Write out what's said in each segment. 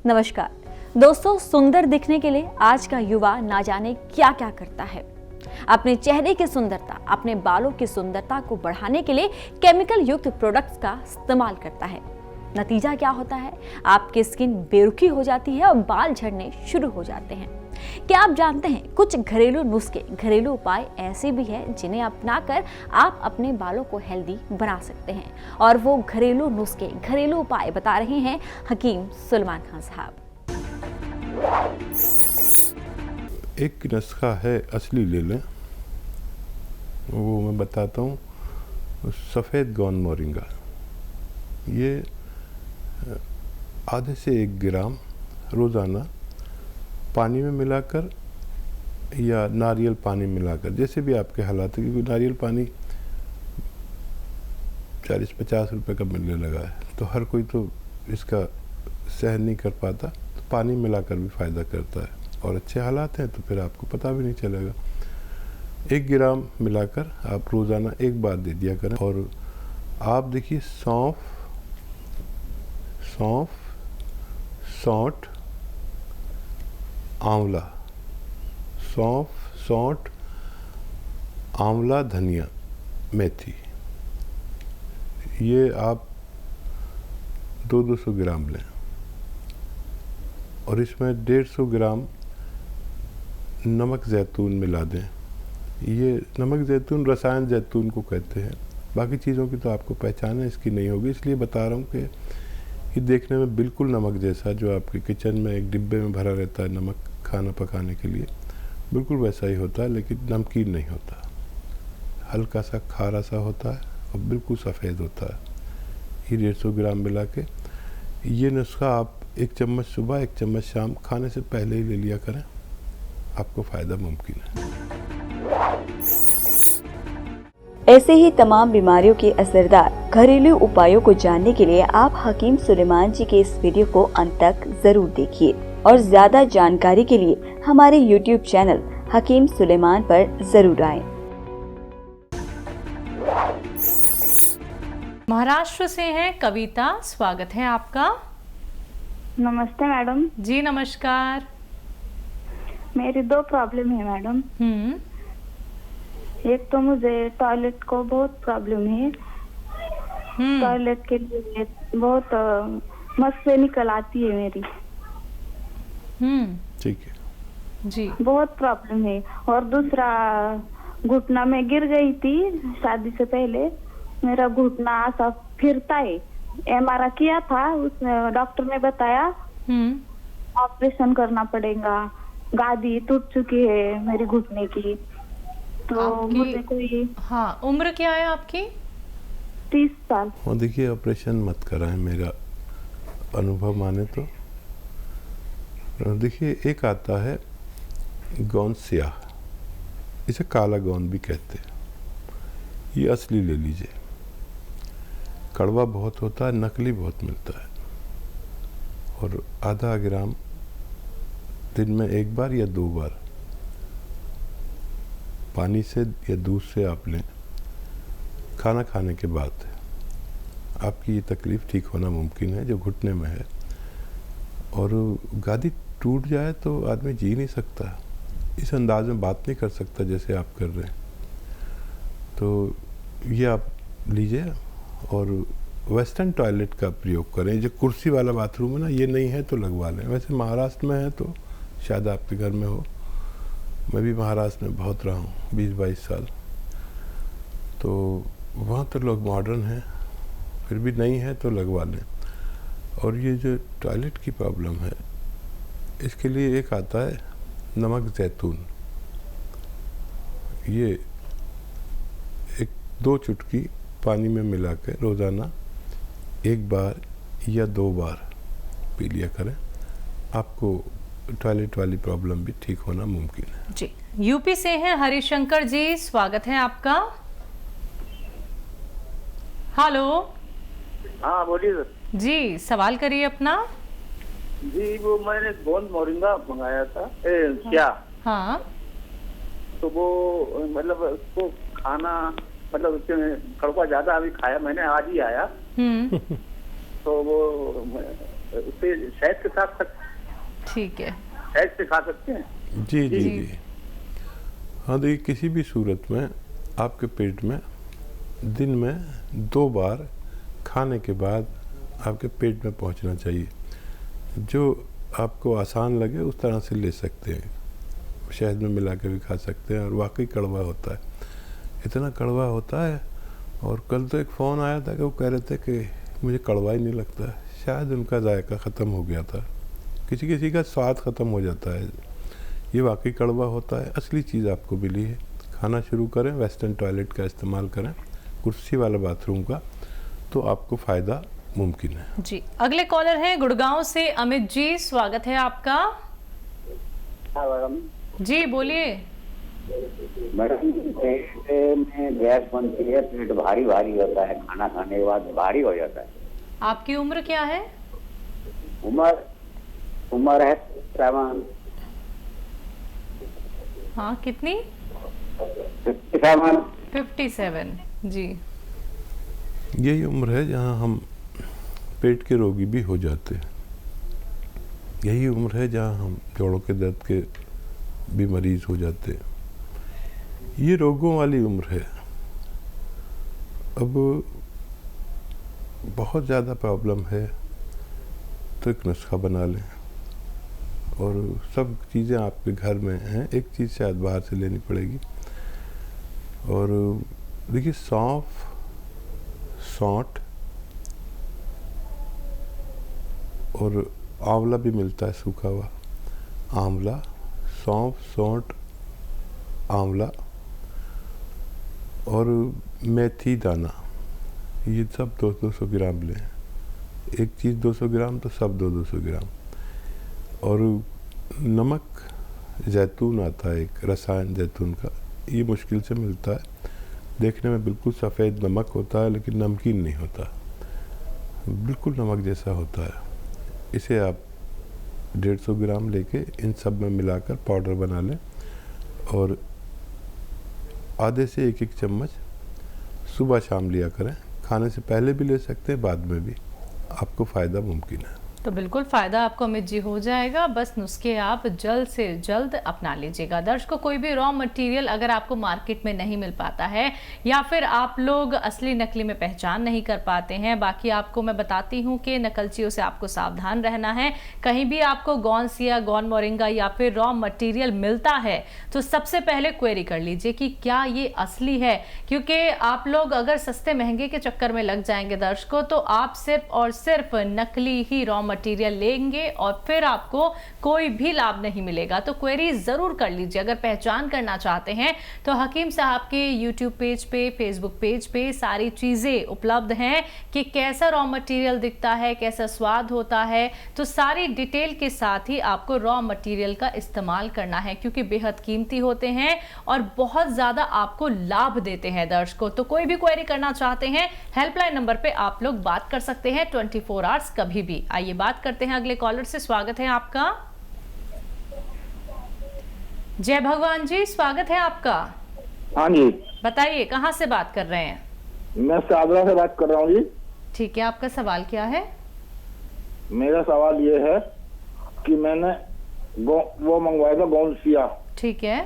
नमस्कार दोस्तों, सुंदर दिखने के लिए आज का युवा ना जाने क्या क्या करता है। अपने चेहरे की सुंदरता, अपने बालों की सुंदरता को बढ़ाने के लिए केमिकल युक्त प्रोडक्ट्स का इस्तेमाल करता है। नतीजा क्या होता है? आपकी स्किन बेरुखी हो जाती है और बाल झड़ने शुरू हो जाते हैं। क्या आप जानते हैं कुछ घरेलू नुस्खे, घरेलू उपाय ऐसे भी हैं जिन्हें अपनाकर आप अपने बालों को हेल्दी बना सकते हैं। और वो घरेलू नुस्खे, घरेलू उपाय बता रहे हैं हकीम सुलेमान खान साहब। एक नुस्खा है, असली ले लें, वो मैं बताता हूँ। सफ़ेद गोंद मोरिंगा, ये आधे से 1 ग्राम रोज़ाना पानी में मिलाकर या नारियल पानी मिलाकर, जैसे भी आपके हालात है, क्योंकि नारियल पानी 40-50 रुपए का मिलने लगा है, तो हर कोई तो इसका सहन नहीं कर पाता, तो पानी मिलाकर भी फ़ायदा करता है। और अच्छे हालात हैं तो फिर आपको पता भी नहीं चलेगा। 1 ग्राम मिलाकर आप रोज़ाना 1 बार दे दिया करें। और आप देखिए, सौंफ, सौंठ, आंवला, सौंफ, सौंठ, आंवला, धनिया, मेथी, ये आप 200 ग्राम लें और इसमें 150 ग्राम नमक ज़ैतून मिला दें। ये नमक ज़ैतून रसायन ज़ैतून को कहते हैं। बाकी चीज़ों की तो आपको पहचान है इसकी नहीं होगी, इसलिए बता रहा हूँ कि ये देखने में बिल्कुल नमक जैसा, जो आपके किचन में एक डिब्बे में भरा रहता है नमक खाना पकाने के लिए, बिल्कुल वैसा ही होता है, लेकिन नमकीन नहीं होता, हल्का सा खारा सा होता है और बिल्कुल सफ़ेद होता है। ये 150 ग्राम मिला के, ये नुस्खा आप 1 चम्मच सुबह 1 चम्मच शाम खाने से पहले ही ले लिया करें, आपको फ़ायदा मुमकिन है। ऐसे ही तमाम बीमारियों के असरदार घरेलू उपायों को जानने के लिए आप हकीम सुलेमान जी के इस वीडियो को अंत तक जरूर देखिए और ज्यादा जानकारी के लिए हमारे YouTube चैनल हकीम सुलेमान पर जरूर आएं। महाराष्ट्र से हैं कविता, स्वागत है आपका। नमस्ते मैडम जी नमस्कार। मेरी 2 प्रॉब्लम है मैडम। एक तो मुझे टॉयलेट को बहुत प्रॉब्लम है। टॉयलेट के लिए बहुत मस्त से निकल आती है मेरी। ठीक है जी, बहुत प्रॉब्लम है। और दूसरा, घुटना में गिर गई थी शादी से पहले, मेरा घुटना ऐसा फिरता है। MRI किया था, उसमें डॉक्टर ने बताया ऑपरेशन करना पड़ेगा, गादी टूट चुकी है मेरी घुटने की। तो मुझे कोई, हाँ, उम्र क्या है आपकी? 30 साल। और देखिए, ऑपरेशन मत कराएं, मेरा अनुभव माने तो। देखिए, एक आता है गोंद स्याह, इसे काला गोंद भी कहते हैं, ये असली ले लीजिए। कड़वा बहुत होता है, नकली बहुत मिलता है। और आधा ग्राम दिन में 1 बार या 2 बार पानी से या दूध से आप लें, खाना खाने के बाद। आपकी ये तकलीफ़ ठीक होना मुमकिन है जो घुटने में है। और गादी टूट जाए तो आदमी जी नहीं सकता, इस अंदाज में बात नहीं कर सकता जैसे आप कर रहे हैं। तो ये आप लीजिए और वेस्टर्न टॉयलेट का प्रयोग करें। जो कुर्सी वाला बाथरूम है ना, ये नहीं है तो लगवा लें। वैसे महाराष्ट्र में है तो शायद आपके घर में हो। मैं भी महाराष्ट्र में बहुत रहा हूँ, 20-22 साल। तो वहाँ तो लोग मॉडर्न हैं, फिर भी नहीं है तो लगवा लें। और ये जो टॉयलेट की प्रॉब्लम है, इसके लिए एक आता है नमक ज़ैतून। ये 1-2 चुटकी पानी में मिला के रोज़ाना 1 बार या 2 बार पी लिया करें, आपको टॉयलेट वाली प्रॉब्लम भी ठीक होना मुमकिन है। जी, यूपी से हैं हरिशंकर जी, स्वागत है आपका। हेलो। हाँ बोलिए सर। जी, सवाल करिए अपना। जी, वो मैंने गोंद मोरिंगा मंगाया था। क्या? हाँ। तो वो मतलब उसको खाना, मतलब उसके कड़वा ज्यादा अभी खाया मैंने, आज ही आया। तो वो उसे शहद के साथ ठीक है। शहद से खा सकते हैं? जी जी जी। हाँ देखिए, किसी भी सूरत में आपके पेट में दिन में 2 बार खाने के बाद आपके पेट में पहुंचना चाहिए। जो आपको आसान लगे उस तरह से ले सकते हैं, शहद में मिला के भी खा सकते हैं। और वाकई कड़वा होता है, इतना कड़वा होता है। और कल तो एक फ़ोन आया था कि वो कह रहे थे कि मुझे कड़वा ही नहीं लगता, शायद उनका जायका ख़त्म हो गया था। किसी किसी का स्वाद ख़त्म हो जाता है। ये वाकई कड़वा होता है, असली चीज़ आपको मिली है। खाना शुरू करें, वेस्टर्न टॉयलेट का इस्तेमाल करें, कुर्सी वाला बाथरूम का, तो आपको फ़ायदा मुमकिन है। जी, अगले कॉलर हैं गुड़गांव से अमित जी, स्वागत है आपका। हाँ मैडम। जी बोलिए। मैडम, पेट में गैस बनती है, पेट भारी भारी होता है, खाना खाने के बाद भारी हो जाता है। आपकी उम्र क्या है? उम्र है 7। हाँ, कितनी? 57। 57। जी। यही उम्र है जहाँ हम पेट के रोगी भी हो जाते हैं। यही उम्र है जहाँ हम जोड़ों के दर्द के भी मरीज हो जाते हैं। ये रोगों वाली उम्र है। अब बहुत ज़्यादा प्रॉब्लम है तो एक नुस्खा बना लें, और सब चीज़ें आपके घर में हैं, एक चीज़ शायद बाहर से लेनी पड़ेगी। और देखिए, सौंफ, सौंठ और आंवला भी मिलता है सूखा हुआ। आंवला, सौंफ, सौंठ, आंवला और मेथी दाना, ये सब 200 ग्राम लें। एक चीज़ 200 ग्राम तो सब 200 ग्राम। और नमक, जैतून आता है एक रसायन जैतून का, ये मुश्किल से मिलता है। देखने में बिल्कुल सफ़ेद नमक होता है लेकिन नमकीन नहीं होता, बिल्कुल नमक जैसा होता है। इसे आप 150 ग्राम लेके इन सब में मिलाकर पाउडर बना लें, और आधे से 1-1 चम्मच सुबह शाम लिया करें। खाने से पहले भी ले सकते हैं, बाद में भी, आपको फ़ायदा मुमकिन है। तो बिल्कुल फ़ायदा आपको अमित जी हो जाएगा, बस नुस्खे आप जल्द से जल्द अपना लीजिएगा। दर्शकों, कोई भी रॉ मटेरियल अगर आपको मार्केट में नहीं मिल पाता है या फिर आप लोग असली नकली में पहचान नहीं कर पाते हैं, बाकी आपको मैं बताती हूँ कि नकलचियों से आपको सावधान रहना है। कहीं भी आपको गौनसिया, गौन मोरिंगा या फिर रॉ मटेरियल मिलता है तो सबसे पहले क्वेरी कर लीजिए कि क्या ये असली है, क्योंकि आप लोग अगर सस्ते महंगे के चक्कर में लग जाएंगे दर्शकों, तो आप सिर्फ और सिर्फ नकली ही रॉ मटेरियल लेंगे और फिर आपको कोई भी लाभ नहीं मिलेगा। तो क्वेरी जरूर कर लीजिए। अगर पहचान करना चाहते हैं तो हकीम साहब के यूट्यूब पेज पे, फेसबुक पेज पे सारी चीजें उपलब्ध हैं कि कैसा रॉ मटेरियल दिखता है, कैसा स्वाद होता है। तो सारी डिटेल के साथ ही आपको रॉ मटेरियल का इस्तेमाल करना है, क्योंकि बेहद कीमती होते हैं और बहुत ज्यादा आपको लाभ देते हैं दर्शकों। तो कोई भी क्वेरी करना चाहते हैं, हेल्पलाइन नंबर पे आप लोग बात कर सकते हैं 24 आवर्स कभी भी। आइए बात करते हैं अगले कॉलर से। स्वागत है आपका। जय भगवान जी, स्वागत है आपका। हाँ जी, बताइए कहां से बात कर रहे हैं? मैं सागरा से बात कर रहा हूँ जी। ठीक है, आपका सवाल क्या है? मेरा सवाल ये है कि मैंने वो मंगवाया था गोंसिया। ठीक है।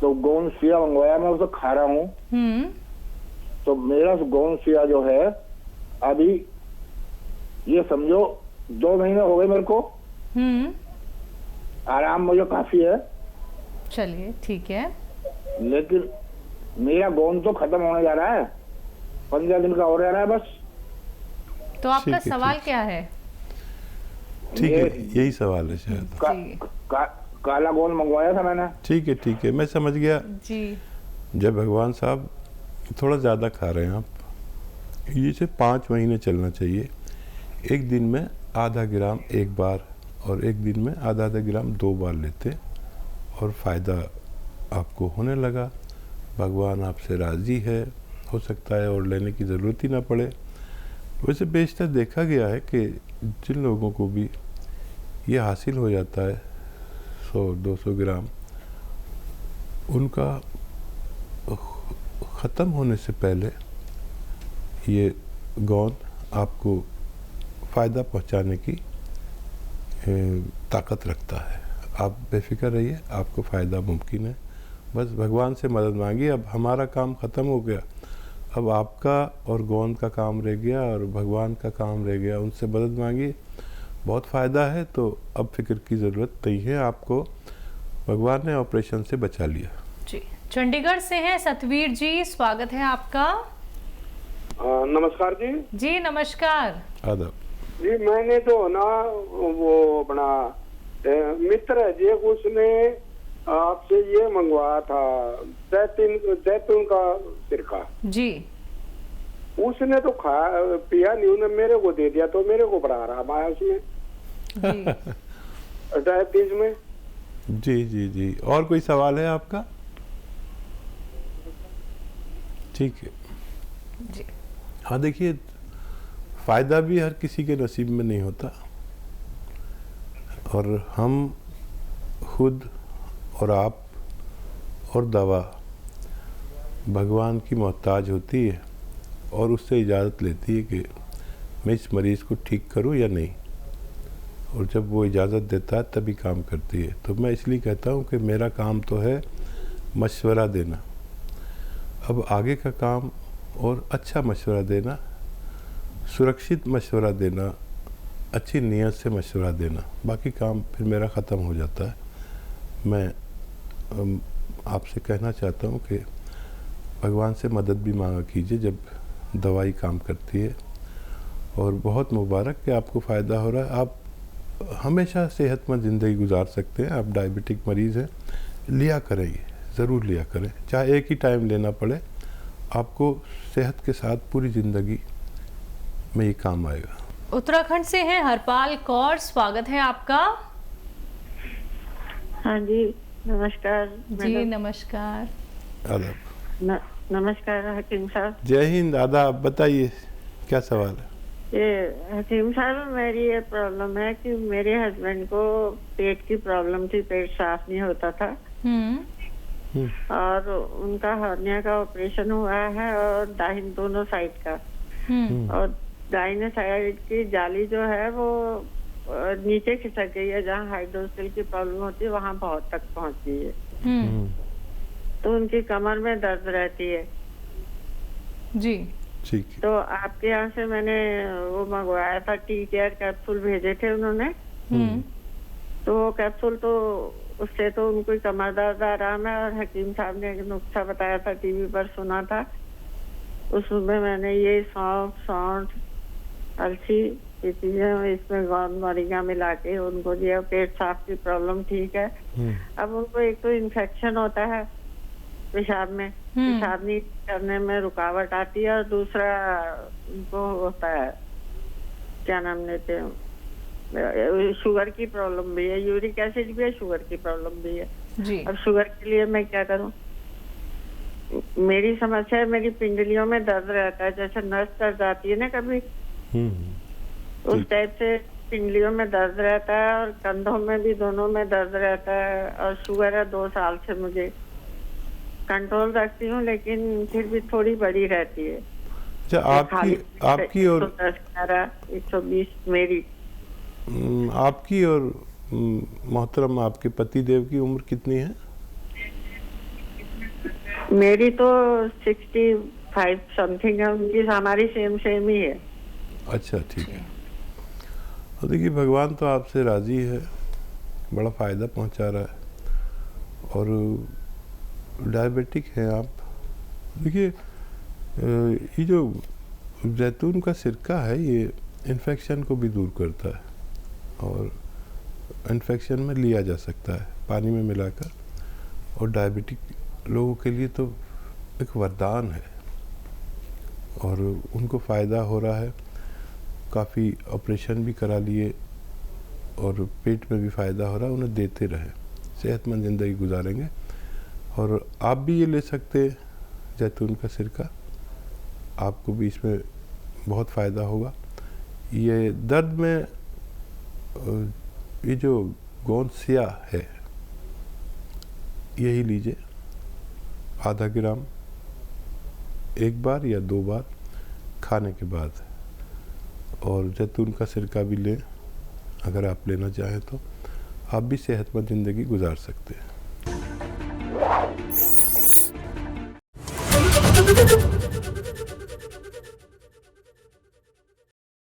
तो गोंसिया मंगवाया, मैं उसे खा रहा हूँ। तो मेरा गोंसिया जो है, अभी ये समझो 2 महीने हो गए मेरे को। आराम मुझे काफी है। चलिए ठीक है। लेकिन मेरा गोंद तो खत्म होने जा रहा है, 15 दिन का हो रहा है बस। तो आपका सवाल क्या है? ठीक है, यही सवाल है शायद। काला गोंद मंगवाया था मैंने। ठीक है, मैं समझ गया जी। जय भगवान साहब, थोड़ा ज़्यादा खा रहे हैं आप। ये से 5 महीने चलना चाहिए। एक दिन में आधा ग्राम एक बार और एक दिन में आधा ग्राम 2 बार लेते, और फ़ायदा आपको होने लगा। भगवान आपसे राज़ी है, हो सकता है और लेने की ज़रूरत ही ना पड़े। वैसे बेशतर देखा गया है कि जिन लोगों को भी ये हासिल हो जाता है 100-200 ग्राम, उनका ख़त्म होने से पहले ये गोंद आपको फ़ायदा पहुंचाने की ताकत रखता है। आप बेफिक्र रहिए, आपको फ़ायदा मुमकिन है। बस भगवान से मदद मांगिए। अब हमारा काम ख़त्म हो गया, अब आपका और गोंद का काम रह गया और भगवान का काम रह गया। उनसे मदद मांगिए, बहुत फ़ायदा है। तो अब फिक्र की ज़रूरत नहीं है आपको, भगवान ने ऑपरेशन से बचा लिया। जी, चंडीगढ़ से हैं सतवीर जी, स्वागत है आपका। नमस्कार जी। जी नमस्कार। आदाब जी, मैंने तो ना वो अपना मित्र है जी, उसने आपसे ये मंगवाया था जैतून का सिरका जी। उसने तो खाया पिया नहीं, उन्हें मेरे को दे दिया, तो मेरे को बढ़ा रहा माया उसमें जी। डायबिटीज में। जी जी जी, और कोई सवाल है आपका? ठीक है जी। हाँ, देखिए, फ़ायदा भी हर किसी के नसीब में नहीं होता, और हम खुद और आप और दवा भगवान की मोहताज होती है और उससे इजाज़त लेती है कि मैं इस मरीज़ को ठीक करूं या नहीं, और जब वो इजाज़त देता है तभी काम करती है। तो मैं इसलिए कहता हूं कि मेरा काम तो है मशवरा देना, अब आगे का काम और अच्छा मशवरा देना, सुरक्षित मशवरा देना, अच्छी नीयत से मशवरा देना, बाकी काम फिर मेरा ख़त्म हो जाता है। मैं आपसे कहना चाहता हूँ कि भगवान से मदद भी मांगा कीजिए जब दवाई काम करती है। और बहुत मुबारक कि आपको फ़ायदा हो रहा है। आप हमेशा सेहतमंद ज़िंदगी गुजार सकते हैं। आप डायबिटिक मरीज़ हैं, लिया करें, ये ज़रूर लिया करें, चाहे एक ही टाइम लेना पड़े, आपको सेहत के साथ पूरी ज़िंदगी में ये काम आएगा। उत्तराखंड से हैं हरपाल कौर, स्वागत है आपका। हाँ जी, नमस्कार। जी नमस्कार। आदाब। नमस्कार हकीम साहब। जय हिंद। आदाब। बताइए क्या सवाल है? ये हकीम साहब, मेरी ये प्रॉब्लम है कि मेरे हस्बैंड को पेट की प्रॉब्लम थी, पेट साफ नहीं होता था और उनका हर्निया का ऑपरेशन हुआ है और दाहिने दोनों साइड का, और दाहिने साइड की जाली जो है वो नीचे खिसक गई है, जहाँ हाइड्रोसिल की प्रॉब्लम होती है वहाँ बहुत तक पहुँच गई है। तो उनकी कमर में दर्द रहती है जी। ठीक है। तो आपके यहाँ से मैंने वो मंगवाया था, टी केयर कैप्सूल भेजे थे उन्होंने। तो वो कैप्सूल तो उससे तो उनको कमर दर्द आराम है, और हकीम साहब ने एक नुस्खा बताया था, टीवी पर सुना था, उसमें मैंने ये सौंठ अलसी ये चीजें इसमें गोंद मोरिंगा मिला के उनको दिया। पेट साफ की प्रॉब्लम ठीक है। अब उनको एक तो इन्फेक्शन होता है पेशाब में, पेशाब नहीं करने में रुकावट आती है, और दूसरा उनको होता है क्या नाम लेते हैं, शुगर की प्रॉब्लम भी है, यूरिक एसिड भी है, शुगर की प्रॉब्लम भी है जी। अब शुगर के लिए मैं क्या करूं? मेरी समस्या है, मेरी पिंडलियों में दर्द रहता है, जैसे नस दर्द आती है ना कभी, उस टाइप से पिंडलियों में दर्द रहता है, और कंधों में भी, दोनों में दर्द रहता है, और शुगर है 2 साल से, मुझे कंट्रोल रखती हूँ लेकिन फिर भी थोड़ी बड़ी रहती है। अच्छा, आपकी और 120 मेरी। आपकी और मोहतरम आपके पति देव की उम्र कितनी है? मेरी तो 65 समथिंग है, उनकी हमारी सेम ही है। अच्छा, ठीक है। तो देखिए, भगवान तो आपसे राजी है, बड़ा फ़ायदा पहुंचा रहा है, और डायबिटिक हैं आप। देखिए, ये जो जैतून का सिरका है, ये इन्फेक्शन को भी दूर करता है, और इन्फेक्शन में लिया जा सकता है पानी में मिलाकर, और डायबिटिक लोगों के लिए तो एक वरदान है, और उनको फ़ायदा हो रहा है। काफ़ी ऑपरेशन भी करा लिए और पेट में भी फ़ायदा हो रहा है। उन्हें देते रहे, सेहतमंद ज़िंदगी गुजारेंगे। और आप भी ये ले सकते जैतून का सिरका, आपको भी इसमें बहुत फ़ायदा होगा। ये दर्द में ये जो गोंसिया है, यही लीजिए, आधा ग्राम 1 बार या 2 बार खाने के बाद, और जैतून का सिरका भी लें अगर आप लेना चाहें तो आप भी सेहतमंद ज़िंदगी गुजार सकते हैं।